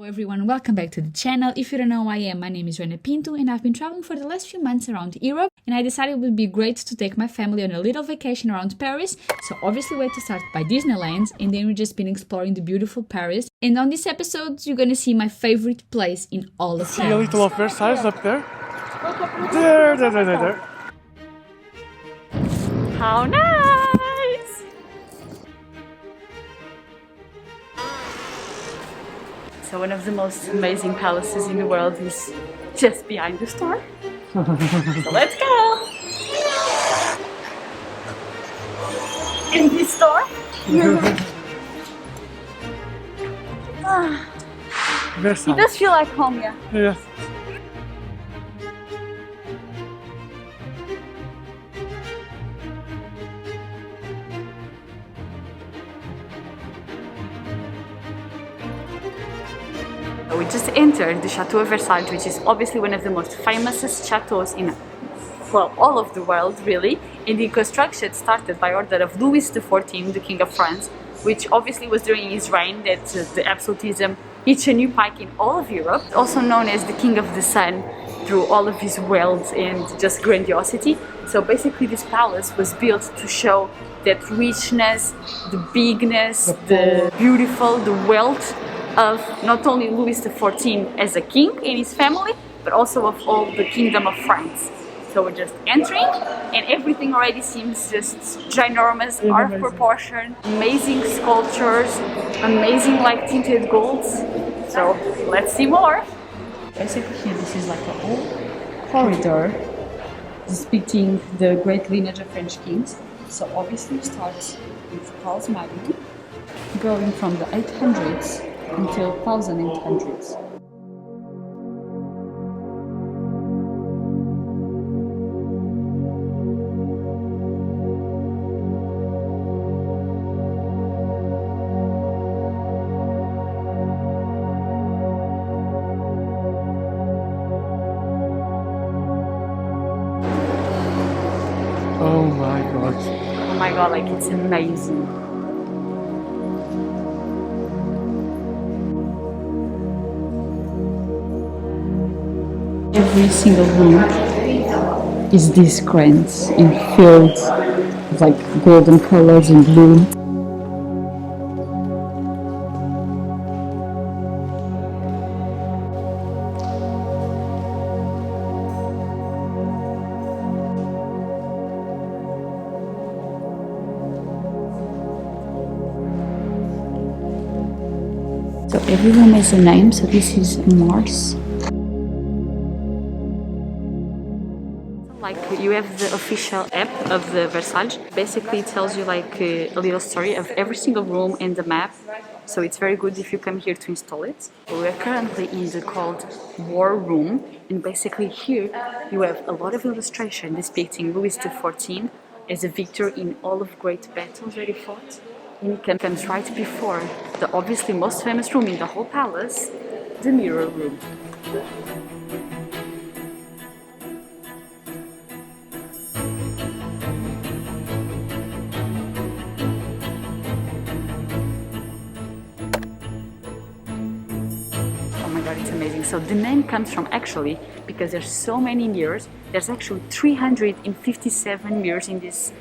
Everyone, welcome back to the channel. If you don't know who I am, my name is Joana Pinto and I've been traveling for the last few months around Europe, and I decided it would be great to take my family on a little vacation around Paris. So obviously we had to start by Disneyland, and then we've just been exploring the beautiful Paris. And on this episode you're gonna see my favorite place in all of See a Paris. little of Versailles up there? There. How nice! So one of the most amazing palaces in the world is just behind the store. So let's go! In this store? Versailles. It does feel like home, yeah. Yes. We just entered the Chateau of Versailles, which is obviously one of the most famous chateaus in, well, all of the world, really. And the construction started by order of Louis XIV, the King of France, which obviously was during his reign that the absolutism hit a new peak in all of Europe. Also known as the King of the Sun through all of his wealth and just grandiosity. So basically this palace was built to show that richness, the bigness, the beautiful, the wealth of not only Louis XIV as a king and his family, but also of all the Kingdom of France. So we're just entering, and everything already seems just ginormous, out of proportion, amazing sculptures, amazing like tinted golds. So let's see more. Basically here this is like a whole corridor depicting the great lineage of French kings. So obviously it starts with Charles Magnum, going from the 800s until 1800s. Oh my god. Oh my god, like it's amazing. Every single room is this grand and filled with like golden colors and blue. So every room has a name, so this is Mars. Like you have the official app of the Versailles. Basically it tells you like a little story of every single room and the map. So it's very good if you come here to install it. We are currently in the called War Room, and basically here you have a lot of illustration depicting Louis XIV as a victor in all of great battles that he fought. And it comes right before the obviously most famous room in the whole palace, the Mirror Room. It's amazing. So the name comes from actually because there's so many mirrors. There's actually 357 mirrors in this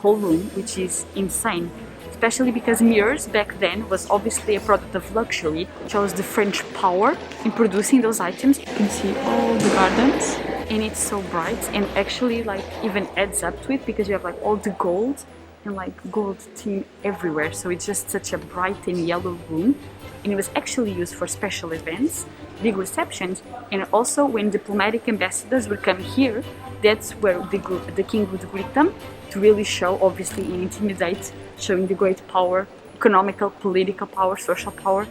whole room, which is insane. Especially because mirrors back then was obviously a product of luxury. It shows the French power in producing those items. You can see all the gardens, and it's so bright, and actually like even adds up to it because you have like all the gold and like gold theme everywhere. So it's just such a bright and yellow room. And it was actually used for special events, big receptions, and also when diplomatic ambassadors would come here, that's where the king would greet them to really show, obviously, and intimidate, showing the great power, economical, political power, social power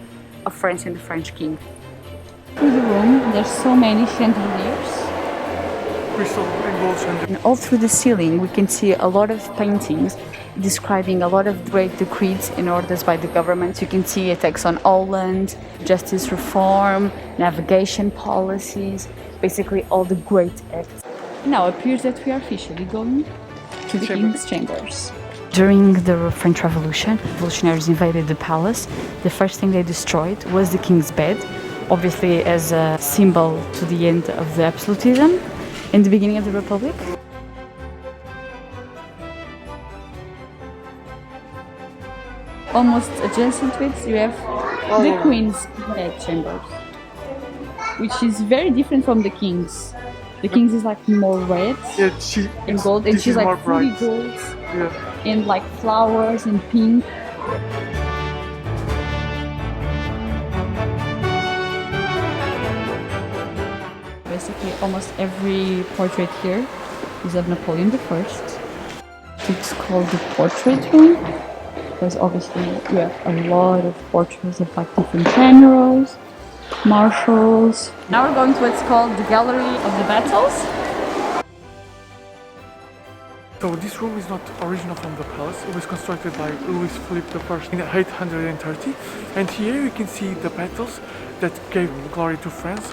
of France and the French king. In the room, there's so many chandeliers. Crystal and gold chandeliers. And all through the ceiling, we can see a lot of paintings describing a lot of great decrees and orders by the government. You can see attacks on Holland, justice reform, navigation policies, basically all the great acts. Now it appears that we are officially going to the king's chambers. During the French Revolution, revolutionaries invaded the palace. The first thing they destroyed was the king's bed. obviously as a symbol to the end of the absolutism and the beginning of the Republic. Almost adjacent to it, you have the Queen's bedchamber, which is very different from the King's. The King's is like more red and gold, and she's like fully gold and like flowers and pink. Basically, almost every portrait here is of Napoleon I. It's called the portrait room because obviously you have a lot of portraits of like different generals, marshals. Now we're going to what's called the Gallery of the Battles. So this room is not original from the palace. It was constructed by Louis Philippe I in 830, and here you can see the battles that gave glory to France.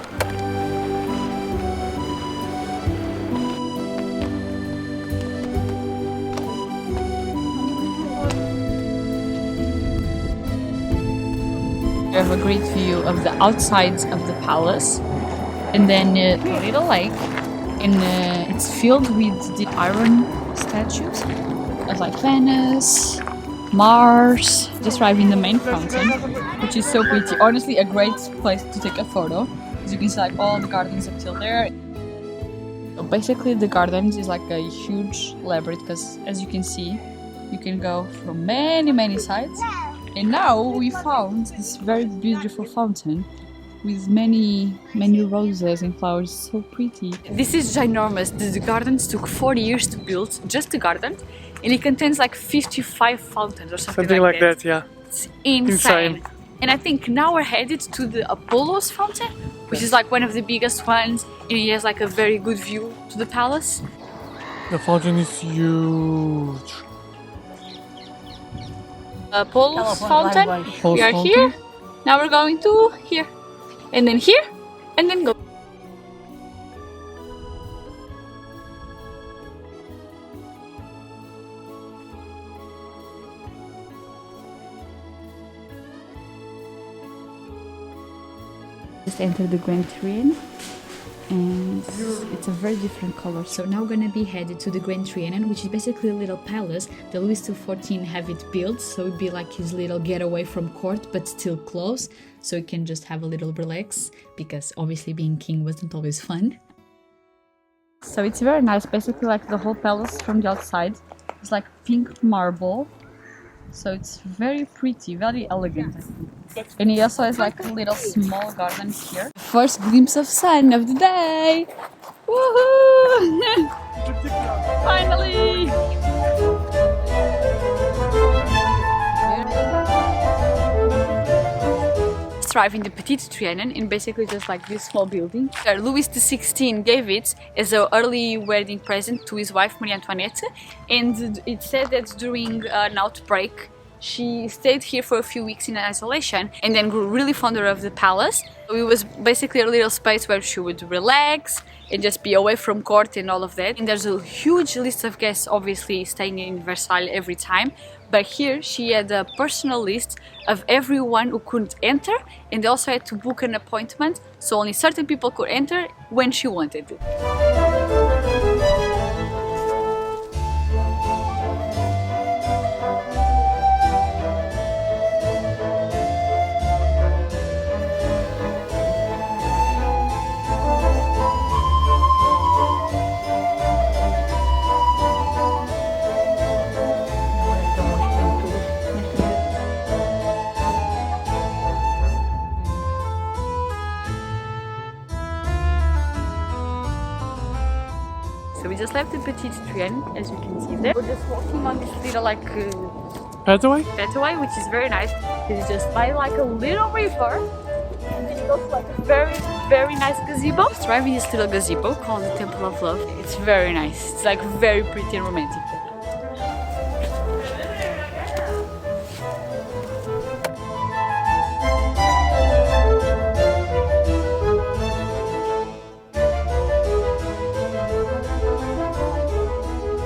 You have a great view of the outsides of the palace, and then a little lake, and it's filled with the iron statues of like Venice, Mars, just right in the main fountain, which is so pretty. Honestly, a great place to take a photo, because you can see like all the gardens up till there. So basically, the gardens is like a huge labyrinth, because as you can see, you can go from many sides. And now we found this very beautiful fountain with many roses and flowers, so pretty. This is ginormous. The gardens took 40 years to build, just the garden, and it contains like 55 fountains or something like that. Yeah. It's insane. And I think now we're headed to the Apollo's fountain, which is like one of the biggest ones, and it has like a very good view to the palace. The fountain is huge. Apollo's fountain. We are here. Now we're going to here, and then here, and then go. Just enter the Grand Trianon, and it's a very different color. So now we're gonna be headed to the Grand Trianon, which is basically a little palace that Louis XIV have it built, so it'd be like his little getaway from court, but still close, so he can just have a little relax, because obviously being king wasn't always fun. So it's very nice, basically like the whole palace from the outside. It's like pink marble, so it's very pretty, very elegant. And he also has like a little small garden here. First glimpse of sun of the day! Woohoo! Finally! Drive in the Petit Trianon, and basically just like this small building. Louis XVI gave it as an early wedding present to his wife Marie Antoinette, and it said that during an outbreak she stayed here for a few weeks in isolation and then grew really fonder of the palace. So it was basically a little space where she would relax and just be away from court and all of that. And there's a huge list of guests obviously staying in Versailles every time, but here she had a personal list of everyone who couldn't enter, and they also had to book an appointment, so only certain people could enter when she wanted to. So we just left the Petit Trianon, as you can see there. We're just walking on this little like pathway, which is very nice. It's just by like a little river, and then it goes to like a very nice gazebo. It's driving this little gazebo called the Temple of Love. It's very nice. It's like very pretty and romantic.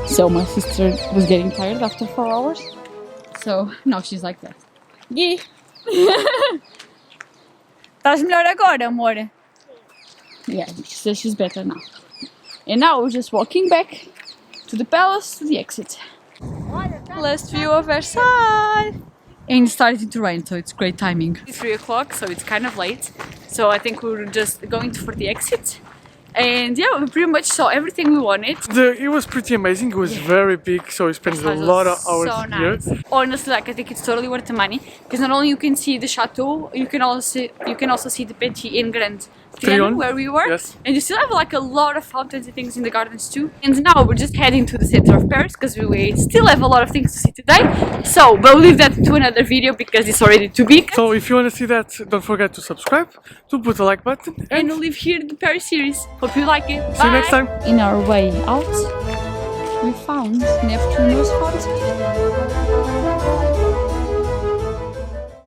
So my sister was getting tired after 4 hours, so now she's like that. Yeah. Estás melhor agora, amor? Yeah, she says she's better now. And now we're just walking back to the palace, to the exit. Last view of Versailles! And it's starting to rain, so it's great timing. It's 3 o'clock, so it's kind of late. So I think we're just going for the exit. And yeah, we pretty much saw everything we wanted. It was pretty amazing. It was very big, so we spent a lot of hours so nice. here. Honestly, like I think it's totally worth the money because not only you can see the chateau, you can also see the Petit and Grand Trianon where we were, yes. And you still have like a lot of fountains and things in the gardens too. And now we're just heading to the center of Paris because we still have a lot of things to see today. So we'll leave that to another video because it's already too big. So if you want to see that, don't forget to subscribe, to put a like button, and we'll leave here the Paris series. Hope you like it. See you next time. In our way out, we found Neptune's fountain.